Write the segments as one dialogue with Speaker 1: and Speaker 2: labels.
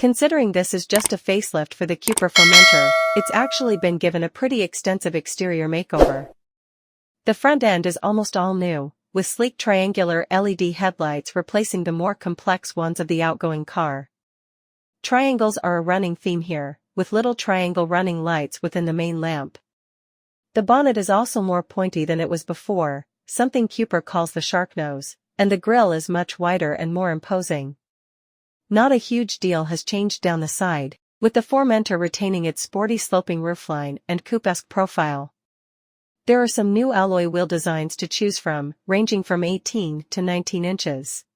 Speaker 1: Considering this is just a facelift for the Cupra Formentor, it's actually been given a pretty extensive exterior makeover. The front end is almost all new, with sleek triangular LED headlights replacing the more complex ones of the outgoing car. Triangles are a running theme here, with little triangle running lights within the main lamp. The bonnet is also more pointy than it was before, something Cupra calls the shark nose, and the grille is much wider and more imposing. Not a huge deal has changed down the side, with the Formentor retaining its sporty sloping roofline and coupe-esque profile. There are some new alloy wheel designs to choose from, ranging from 18 to 19 inches.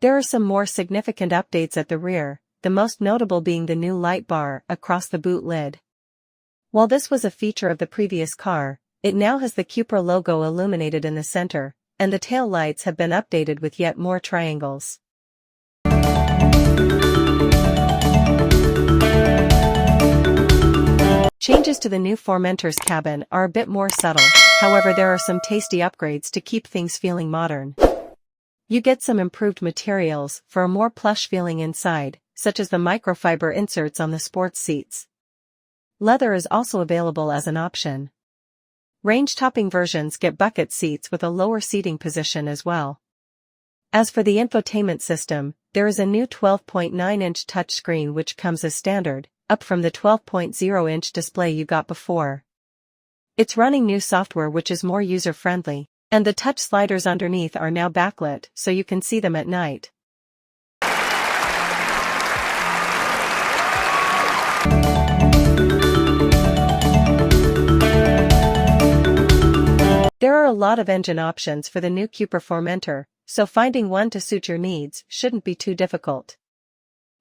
Speaker 1: There are some more significant updates at the rear, the most notable being the new light bar across the boot lid. While this was a feature of the previous car, it now has the Cupra logo illuminated in the center, and the tail lights have been updated with yet more triangles. Changes to the new Formentor's cabin are a bit more subtle, however there are some tasty upgrades to keep things feeling modern. You get some improved materials for a more plush feeling inside, such as the microfiber inserts on the sports seats. Leather is also available as an option. Range-topping versions get bucket seats with a lower seating position as well. As for the infotainment system, there is a new 12.9-inch touchscreen which comes as standard, up from the 12.0-inch display you got before. It's running new software which is more user-friendly, and the touch sliders underneath are now backlit so you can see them at night. There are a lot of engine options for the new Cupra Formentor, so finding one to suit your needs shouldn't be too difficult.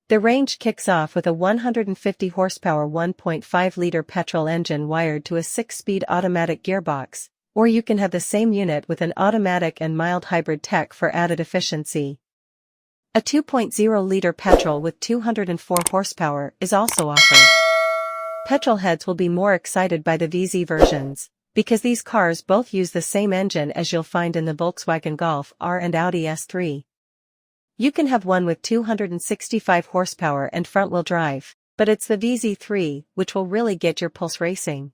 Speaker 1: The range kicks off with a 150 horsepower 1.5-liter petrol engine wired to a 6-speed automatic gearbox, or you can have the same unit with an automatic and mild hybrid tech for added efficiency. A 2.0-liter petrol with 204 horsepower is also offered. Petrol heads will be more excited by the VZ versions, because these cars both use the same engine as you'll find in the Volkswagen Golf R and Audi S3. You can have one with 265 horsepower and front-wheel drive, but it's the VZ3 which will really get your pulse racing.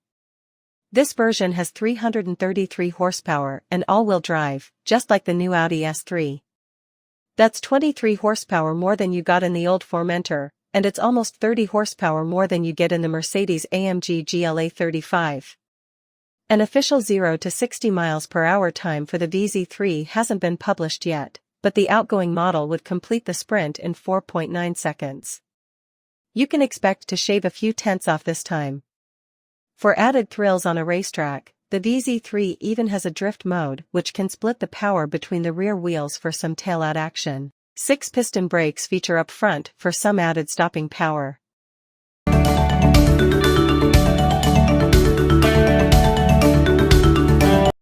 Speaker 1: This version has 333 horsepower and all-wheel drive, just like the new Audi S3. That's 23 horsepower more than you got in the old Formentor, and it's almost 30 horsepower more than you get in the Mercedes-AMG GLA 35. An official 0 to 60 miles per hour time for the VZ3 hasn't been published yet, but the outgoing model would complete the sprint in 4.9 seconds. You can expect to shave a few tenths off this time. For added thrills on a racetrack, the VZ3 even has a drift mode which can split the power between the rear wheels for some tail-out action. 6-piston brakes feature up front for some added stopping power.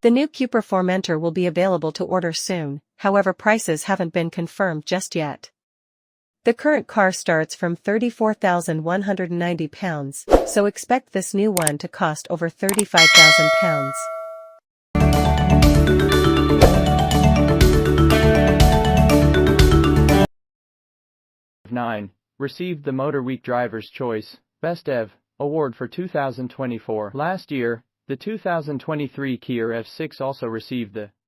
Speaker 1: The new Cupra Formentor will be available to order soon, however prices haven't been confirmed just yet. The current car starts from £34,190, so expect this new one to cost over £35,000.
Speaker 2: 9. Received the Motor Week Driver's Choice Best EV Award for 2024. Last year, the 2023 Kia F6 also received the